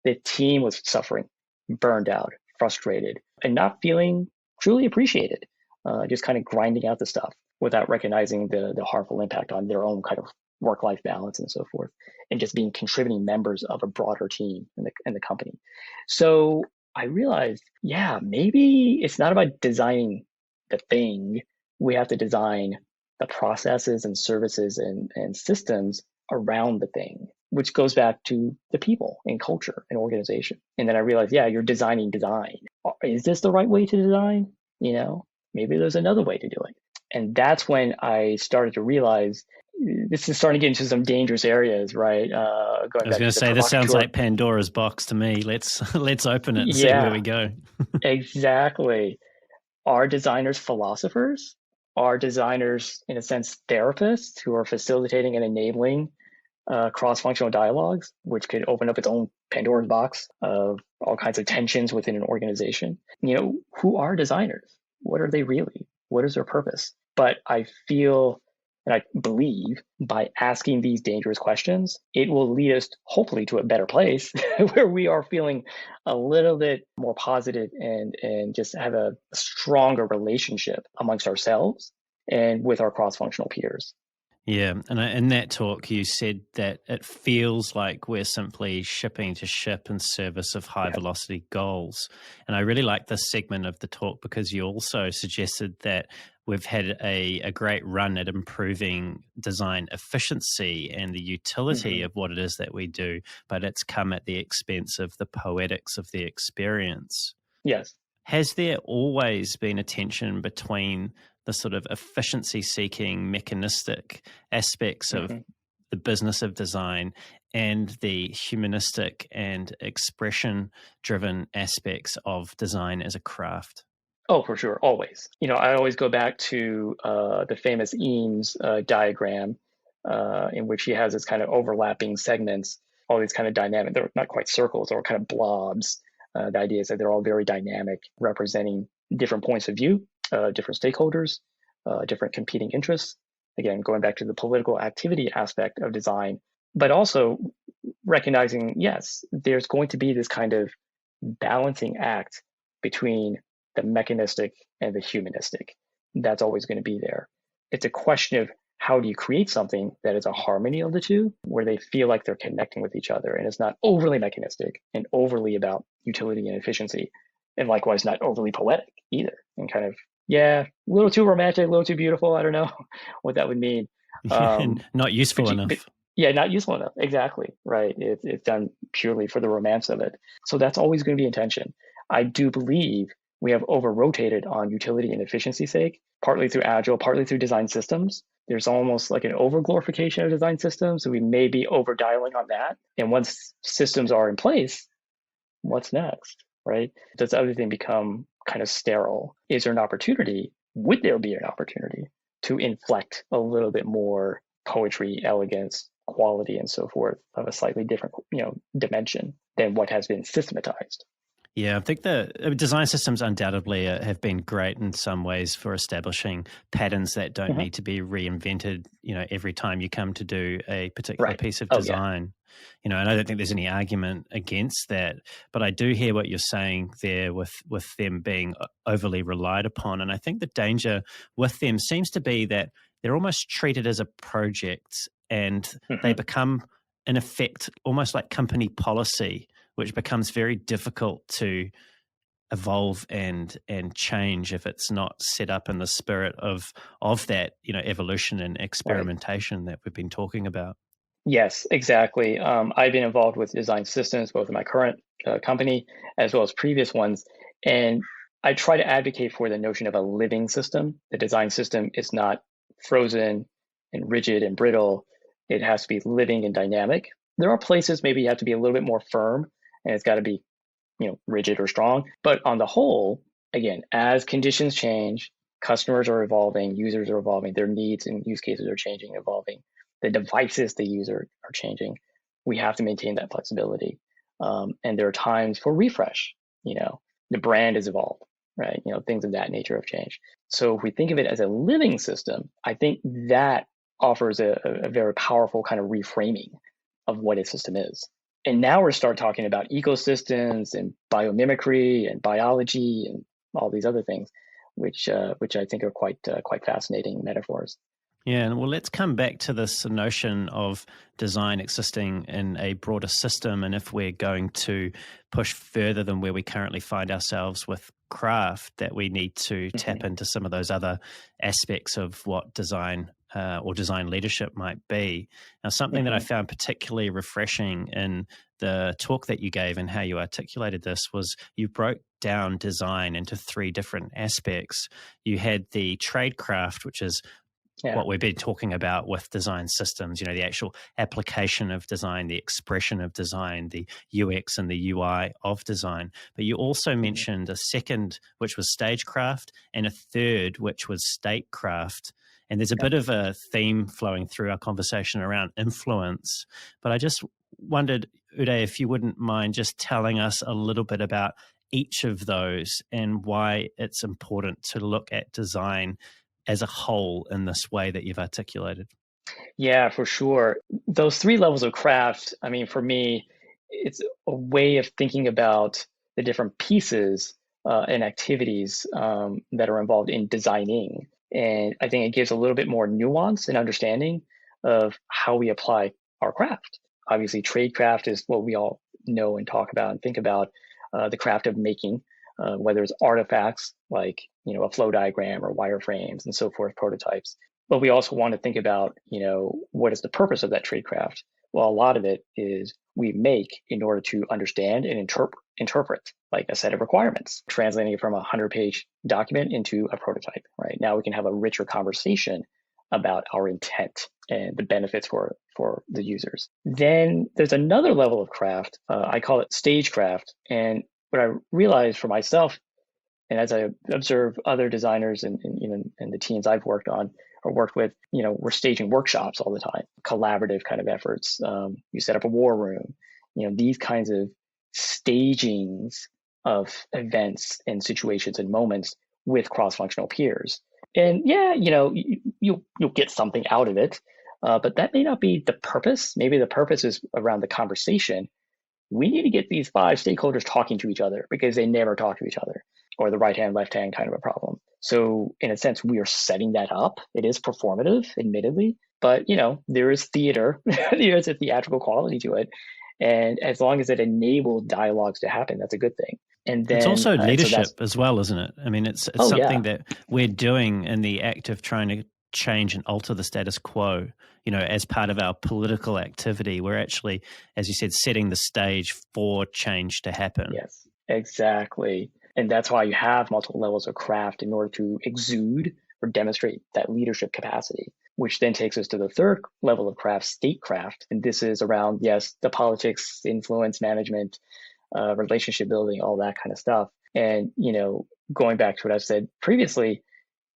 The team was suffering, burned out, frustrated, and not feeling truly appreciated, just kind of grinding out the stuff without recognizing the harmful impact on their own kind of work-life balance and so forth, and just being contributing members of a broader team in the company. So I realized, maybe it's not about designing the thing. We have to design the processes and services and systems around the thing, which goes back to the people and culture and organization. And then I realized, you're designing design. Is this the right way to design? Maybe there's another way to do it. And that's when I started to realize this is starting to get into some dangerous areas, right? I was going to say, this sounds like Pandora's box to me. Let's open it and see where we go. Exactly. Are designers philosophers? Are designers, in a sense, therapists who are facilitating and enabling cross-functional dialogues, which could open up its own Pandora's box of all kinds of tensions within an organization. Who are designers? What are they really? What is their purpose? But I feel and I believe by asking these dangerous questions, it will lead us hopefully to a better place where we are feeling a little bit more positive and just have a stronger relationship amongst ourselves and with our cross-functional peers. Yeah, and in that talk, you said that it feels like we're simply shipping to ship in service of high-velocity goals. And I really like this segment of the talk because you also suggested that we've had a great run at improving design efficiency and the utility of what it is that we do, but it's come at the expense of the poetics of the experience. Yes. Has there always been a tension between the sort of efficiency-seeking, mechanistic aspects of the business of design and the humanistic and expression-driven aspects of design as a craft? Oh, for sure, always. I always go back to the famous Eames diagram in which he has this kind of overlapping segments, all these kind of dynamic, they're not quite circles, or kind of blobs. The idea is that they're all very dynamic, representing different points of view, different stakeholders, different competing interests. Again, going back to the political activity aspect of design, but also recognizing, yes, there's going to be this kind of balancing act between the mechanistic and the humanistic. That's always going to be there. It's a question of how do you create something that is a harmony of the two, where they feel like they're connecting with each other and it's not overly mechanistic and overly about utility and efficiency, and likewise not overly poetic either, and kind of, a little too romantic, a little too beautiful. I don't know what that would mean. Not useful enough. Not useful enough. Exactly. Right. It's done purely for the romance of it. So that's always going to be in tension. I do believe we have over-rotated on utility and efficiency's sake, partly through Agile, partly through design systems. There's almost like an over-glorification of design systems, so we may be over-dialing on that. And once systems are in place, what's next, right? Does everything become kind of sterile? Is there an opportunity? Would there be an opportunity to inflect a little bit more poetry, elegance, quality, and so forth of a slightly different, dimension than what has been systematized? Yeah, I think the design systems undoubtedly have been great in some ways for establishing patterns that don't need to be reinvented, every time you come to do a particular piece of design. And I don't think there's any argument against that, but I do hear what you're saying there with them being overly relied upon. And I think the danger with them seems to be that they're almost treated as a project and they become, in effect, almost like company policy, which becomes very difficult to evolve and change if it's not set up in the spirit of that, evolution and experimentation that we've been talking about. Yes, exactly. I've been involved with design systems, both in my current company as well as previous ones. And I try to advocate for the notion of a living system. The design system is not frozen and rigid and brittle. It has to be living and dynamic. There are places maybe you have to be a little bit more firm and it's got to be, rigid or strong. But on the whole, again, as conditions change, customers are evolving, users are evolving, their needs and use cases are changing, evolving. The devices they use are changing. We have to maintain that flexibility. And there are times for refresh. The brand has evolved, right? Things of that nature have changed. So if we think of it as a living system, I think that offers a very powerful kind of reframing of what a system is. And now we're start talking about ecosystems and biomimicry and biology and all these other things, which I think are quite fascinating metaphors. Yeah, and well, let's come back to this notion of design existing in a broader system, and if we're going to push further than where we currently find ourselves with craft, that we need to tap into some of those other aspects of what design or design leadership might be. Now, something that I found particularly refreshing in the talk that you gave and how you articulated this was you broke down design into three different aspects. You had the tradecraft, which is what we've been talking about with design systems, the actual application of design, the expression of design, the UX and the UI of design. But you also mentioned a second, which was stagecraft, and a third, which was statecraft. And there's a bit of a theme flowing through our conversation around influence. But I just wondered, Uday, if you wouldn't mind just telling us a little bit about each of those and why it's important to look at design as a whole in this way that you've articulated. Yeah, for sure. Those three levels of craft, I mean, for me, it's a way of thinking about the different pieces and activities that are involved in designing. And I think it gives a little bit more nuance and understanding of how we apply our craft. Obviously, trade craft is what we all know and talk about and think about, the craft of making, whether it's artifacts like a flow diagram or wireframes and so forth, prototypes. But we also want to think about, what is the purpose of that trade craft? Well, a lot of it is we make in order to understand and interpret like a set of requirements, translating it from a 100-page document into a prototype, right? Now we can have a richer conversation about our intent and the benefits for the users. Then there's another level of craft. I call it stagecraft. And what I realized for myself, and as I observe other designers and the teams I've worked on or worked with, we're staging workshops all the time, collaborative kind of efforts. You set up a war room, these kinds of stagings of events and situations and moments with cross-functional peers. And yeah, you'll get something out of it, but that may not be the purpose. Maybe the purpose is around the conversation. We need to get these 5 stakeholders talking to each other because they never talk to each other, or the right hand, left hand kind of a problem. So in a sense, we are setting that up. It is performative, admittedly, but there is theater. There is a theatrical quality to it. And as long as it enables dialogues to happen, that's a good thing. And then it's also leadership as well, isn't it? I mean, it's something that we're doing in the act of trying to change and alter the status quo. As part of our political activity, we're actually, as you said, setting the stage for change to happen. Yes, exactly. And that's why you have multiple levels of craft in order to exude or demonstrate that leadership capacity, which then takes us to the third level of craft, statecraft. And this is around, yes, the politics, influence management, relationship building, all that kind of stuff. And, going back to what I've said previously,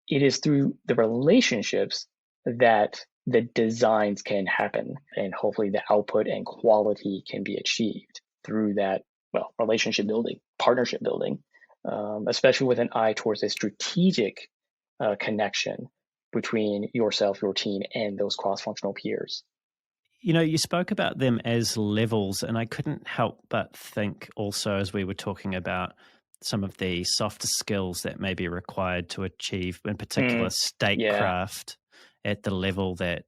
it is through the relationships that the designs can happen. And hopefully the output and quality can be achieved through that, relationship building, partnership building, especially with an eye towards a strategic connection between yourself, your team, and those cross-functional peers. You spoke about them as levels, and I couldn't help but think also as we were talking about some of the softer skills that may be required to achieve, in particular, statecraft at the level that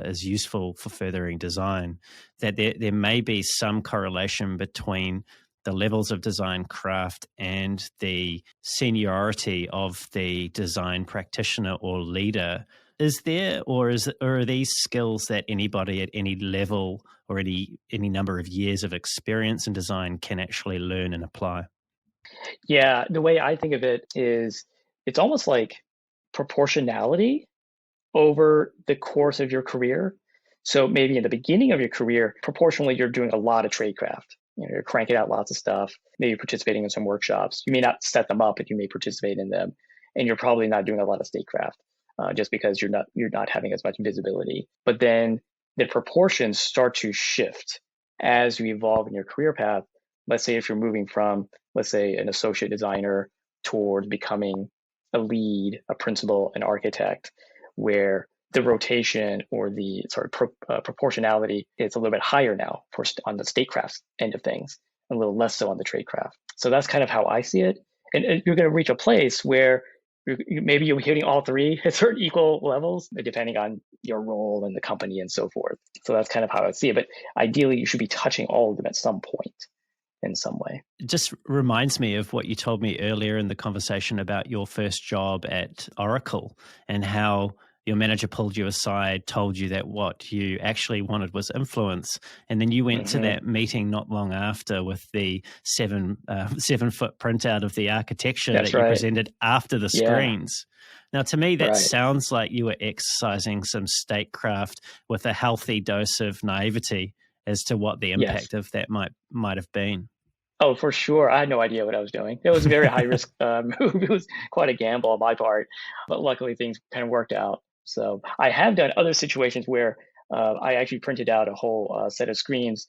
is useful for furthering design, that there may be some correlation between the levels of design craft and the seniority of the design practitioner or leader. Is there, or are these skills that anybody at any level or any number of years of experience in design can actually learn and apply? Yeah, the way I think of it is it's almost like proportionality over the course of your career. So maybe in the beginning of your career, proportionally, you're doing a lot of tradecraft. You're cranking out lots of stuff, maybe participating in some workshops. You may not set them up, but you may participate in them. And you're probably not doing a lot of statecraft just because you're not having as much visibility. But then the proportions start to shift as you evolve in your career path. Let's say if you're moving from, let's say, an associate designer toward becoming a lead, a principal, an architect, where the rotation or the proportionality is a little bit higher now on the statecraft end of things, a little less so on the tradecraft. So that's kind of how I see it. And you're going to reach a place where maybe you're hitting all three at certain equal levels, depending on your role in the company and so forth. So that's kind of how I see it. But ideally, you should be touching all of them at some point in some way. It just reminds me of what you told me earlier in the conversation about your first job at Oracle and how your manager pulled you aside, told you that what you actually wanted was influence. And then you went to that meeting not long after with the 7-foot printout of the architecture that you presented after the screens. Now, to me, that sounds like you were exercising some statecraft with a healthy dose of naivety as to what the impact of that might have been. Oh, for sure. I had no idea what I was doing. It was a very high risk move. It was quite a gamble on my part, but luckily things kind of worked out. So I have done other situations where I actually printed out a whole set of screens.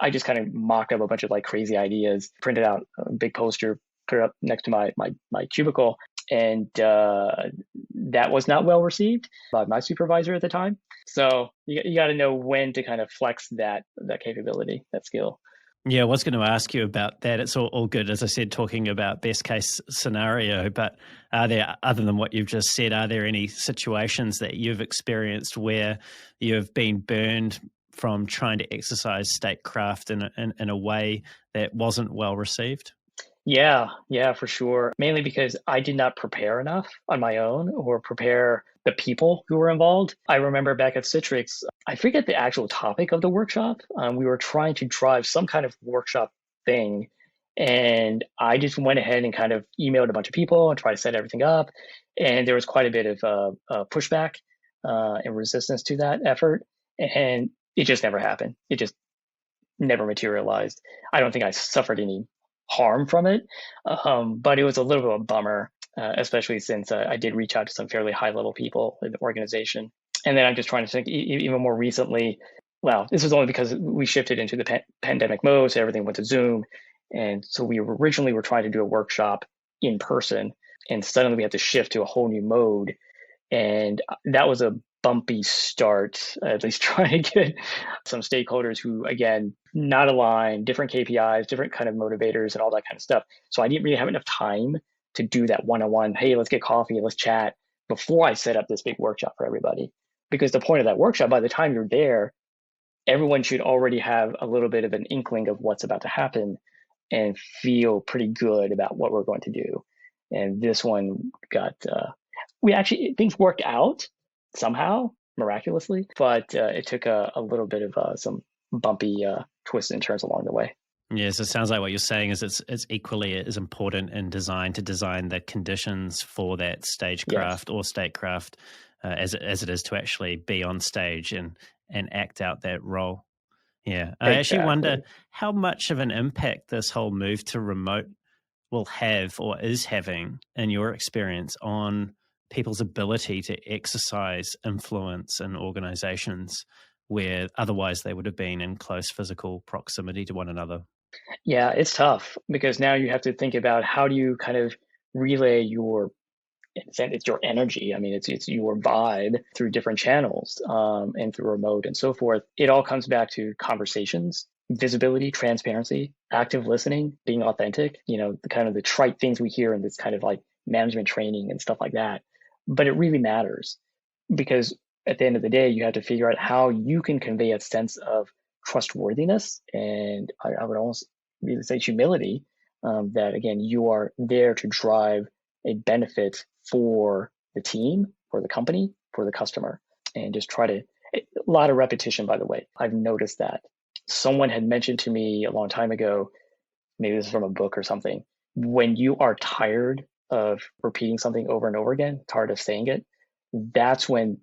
I just kind of mocked up a bunch of like crazy ideas, printed out a big poster, put it up next to my cubicle, and that was not well received by my supervisor at the time. So you got to know when to kind of flex that capability, that skill. Yeah, I was going to ask you about that. It's all good, as I said, talking about best case scenario. But are there, other than what you've just said, are there any situations that you've experienced where you've been burned from trying to exercise statecraft in a way that wasn't well received? Yeah, for sure. Mainly because I did not prepare enough on my own or prepare the people who were involved. I remember back at Citrix, I forget the actual topic of the workshop. We were trying to drive some kind of workshop thing. And I just went ahead and kind of emailed a bunch of people and tried to set everything up. And there was quite a bit of pushback and resistance to that effort. And it just never happened. It just never materialized. I don't think I suffered any harm from it, but it was a little bit of a bummer, especially since I did reach out to some fairly high level people in the organization. And then I'm just trying to think even more recently. Well, this was only because we shifted into the pandemic mode, so everything went to Zoom. And so we originally were trying to do a workshop in person, and suddenly we had to shift to a whole new mode. And that was a bumpy start, at least trying to get some stakeholders who, again, not aligned, different KPIs, different kind of motivators and all that kind of stuff. So I didn't really have enough time to do that one-on-one, hey, let's get coffee, let's chat, before I set up this big workshop for everybody. Because the point of that workshop, by the time you're there, everyone should already have a little bit of an inkling of what's about to happen and feel pretty good about what we're going to do. And this one got, things worked out somehow, miraculously, but it took a little bit of some bumpy twists and turns along the way. Yes, it sounds like what you're saying is it's equally as important in design to design the conditions for that stagecraft or statecraft as it is to actually be on stage and act out that role. Yeah, I actually wonder how much of an impact this whole move to remote will have or is having in your experience on people's ability to exercise influence in organizations where otherwise they would have been in close physical proximity to one another. Yeah, it's tough because now you have to think about how do you kind of relay it's your energy. I mean, it's your vibe through different channels and through remote and so forth. It all comes back to conversations, visibility, transparency, active listening, being authentic, the kind of the trite things we hear in this kind of like management training and stuff like that. But it really matters because at the end of the day, you have to figure out how you can convey a sense of trustworthiness and I would almost really say humility, that again, you are there to drive a benefit for the team, for the company, for the customer, and just a lot of repetition, by the way. I've noticed that. Someone had mentioned to me a long time ago, maybe this is from a book or something, when you are tired of repeating something over and over again, tired of saying it, that's when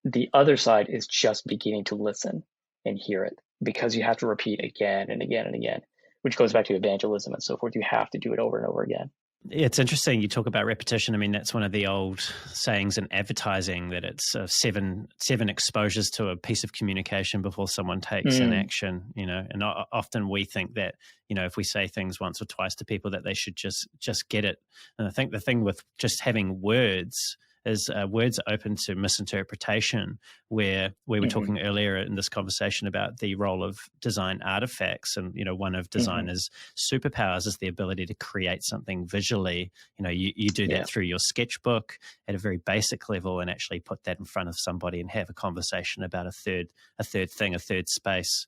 the other side is just beginning to listen and hear it, because you have to repeat again and again and again, which goes back to evangelism and so forth. You have to do it over and over again. It's interesting you talk about repetition. I mean, that's one of the old sayings in advertising, that it's seven exposures to a piece of communication before someone takes an action, and often we think that, if we say things once or twice to people that they should just get it. And I think the thing with just having words is words are open to misinterpretation, where we were talking earlier in this conversation about the role of design artifacts. And, one of designers' superpowers is the ability to create something visually. You do that through your sketchbook at a very basic level and actually put that in front of somebody and have a conversation about a third thing, a third space.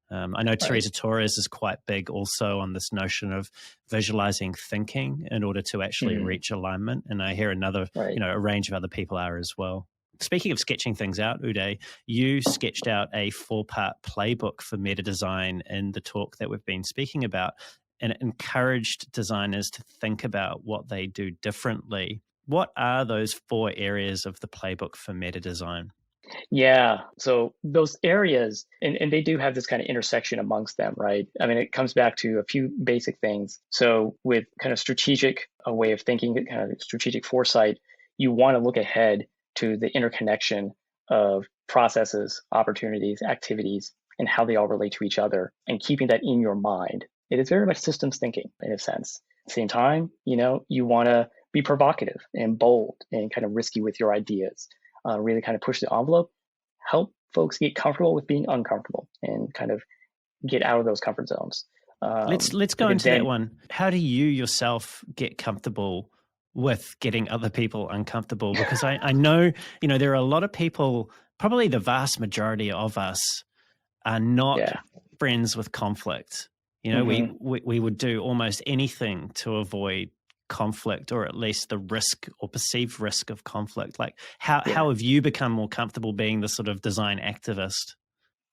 I know Teresa Torres is quite big also on this notion of visualizing thinking in order to actually reach alignment. And I hear a range of other people are as well. Speaking of sketching things out, Uday, you sketched out a 4-part playbook for meta design in the talk that we've been speaking about, and it encouraged designers to think about what they do differently. What are those 4 areas of the playbook for meta design? Yeah. So those areas, and they do have this kind of intersection amongst them, right? I mean, it comes back to a few basic things. So with kind of strategic, a way of thinking, kind of strategic foresight, you want to look ahead to the interconnection of processes, opportunities, activities, and how they all relate to each other, and keeping that in your mind. It is very much systems thinking in a sense. At the same time, you want to be provocative and bold and kind of risky with your ideas, really kind of push the envelope, help folks get comfortable with being uncomfortable and kind of get out of those comfort zones. Let's go into that one. How do you yourself get comfortable with getting other people uncomfortable? Because I know, there are a lot of people, probably the vast majority of us are not friends with conflict. We would do almost anything to avoid conflict, or at least the risk or perceived risk of conflict. Like how have you become more comfortable being the sort of design activist?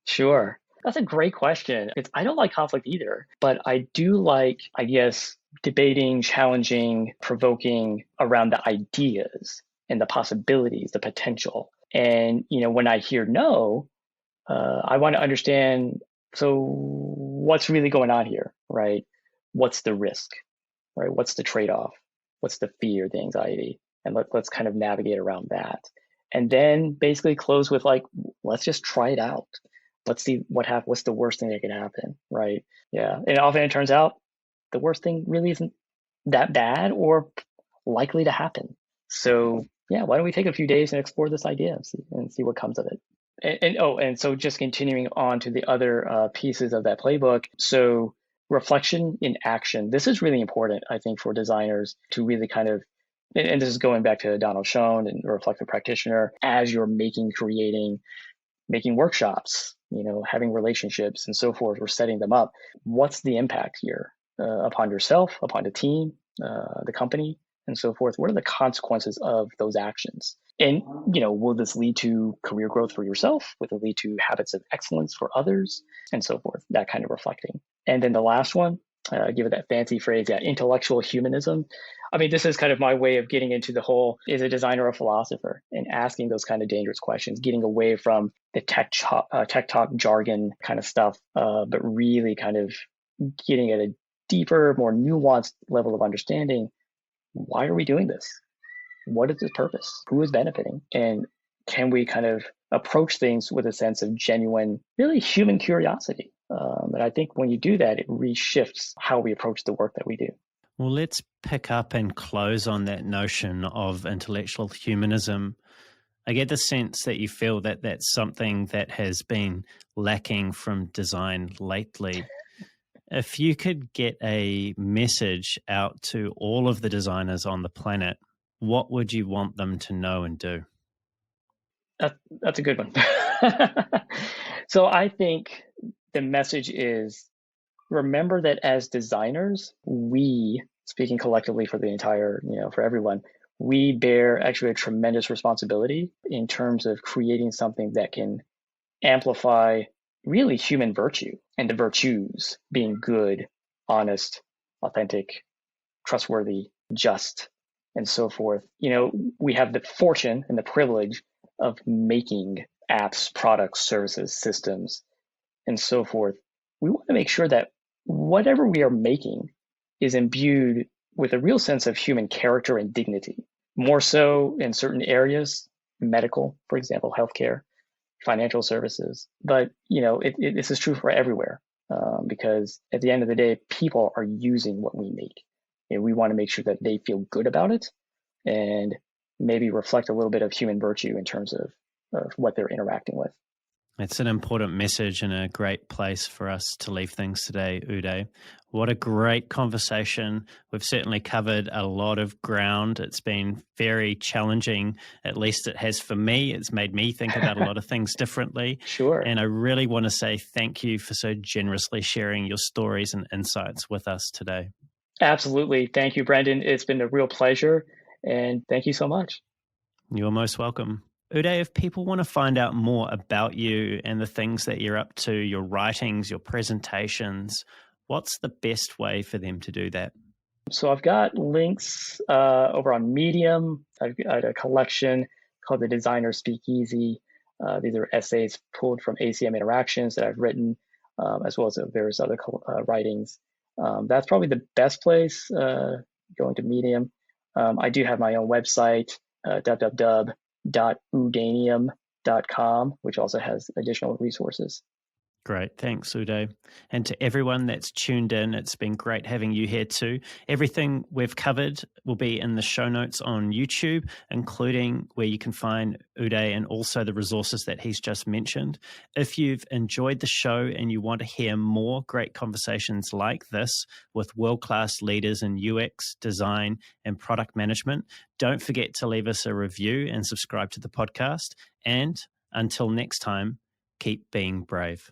Sure. That's a great question. I don't like conflict either, but I do like, I guess, debating, challenging, provoking around the ideas and the possibilities, the potential. And, when I hear no, I want to understand, so what's really going on here, right? What's the risk, right? What's the trade-off? What's the fear, the anxiety? And let's kind of navigate around that. And then basically close with like, let's just try it out. Let's see what happens. What's the worst thing that could happen, right? Yeah. And often it turns out the worst thing really isn't that bad or likely to happen. So yeah, why don't we take a few days and explore this idea and see what comes of it? And so just continuing on to the other pieces of that playbook. So reflection in action. This is really important, I think, for designers to really kind of, and this is going back to Donald Schoen and reflective practitioner, as you're creating, making workshops, having relationships and so forth, or setting them up. What's the impact here upon yourself, upon the team, the company, and so forth? What are the consequences of those actions? And, will this lead to career growth for yourself? Will it lead to habits of excellence for others? And so forth, that kind of reflecting. And then the last one, give it that fancy phrase, intellectual humanism. I mean, this is kind of my way of getting into the whole, is a designer a philosopher, and asking those kind of dangerous questions, getting away from the tech talk jargon kind of stuff, but really kind of getting at a deeper, more nuanced level of understanding. Why are we doing this? What is its purpose? Who is benefiting? And can we kind of approach things with a sense of genuine, really human curiosity? And I think when you do that, it reshifts how we approach the work that we do. Well, let's pick up and close on that notion of intellectual humanism. I get the sense that you feel that that's something that has been lacking from design lately. If you could get a message out to all of the designers on the planet, what would you want them to know and do? That's a good one. So I think the message is, remember that as designers, we, speaking collectively for the entire, for everyone, we bear actually a tremendous responsibility in terms of creating something that can amplify really human virtue, and the virtues being good, honest, authentic, trustworthy, just, and so forth. We have the fortune and the privilege of making apps, products, services, systems, and so forth. We want to make sure that whatever we are making is imbued with a real sense of human character and dignity, more so in certain areas, medical, for example, healthcare, financial services. But, this is true for everywhere, because at the end of the day, people are using what we make. And we want to make sure that they feel good about it and maybe reflect a little bit of human virtue in terms of what they're interacting with. It's an important message and a great place for us to leave things today, Uday. What a great conversation. We've certainly covered a lot of ground. It's been very challenging, at least it has for me. It's made me think about a lot of things differently. Sure. And I really want to say thank you for so generously sharing your stories and insights with us today. Absolutely. Thank you, Brendan. It's been a real pleasure. And thank you so much. You're most welcome. Uday, if people want to find out more about you and the things that you're up to, your writings, your presentations, what's the best way for them to do that? So I've got links over on Medium. I've got a collection called The Designer Speakeasy. These are essays pulled from ACM interactions that I've written, as well as various other writings. That's probably the best place, going to Medium. I do have my own website, www www.udanium.com, which also has additional resources. Great. Thanks, Uday. And to everyone that's tuned in, it's been great having you here too. Everything we've covered will be in the show notes on YouTube, including where you can find Uday and also the resources that he's just mentioned. If you've enjoyed the show and you want to hear more great conversations like this with world-class leaders in UX, design, and product management, don't forget to leave us a review and subscribe to the podcast. And until next time, keep being brave.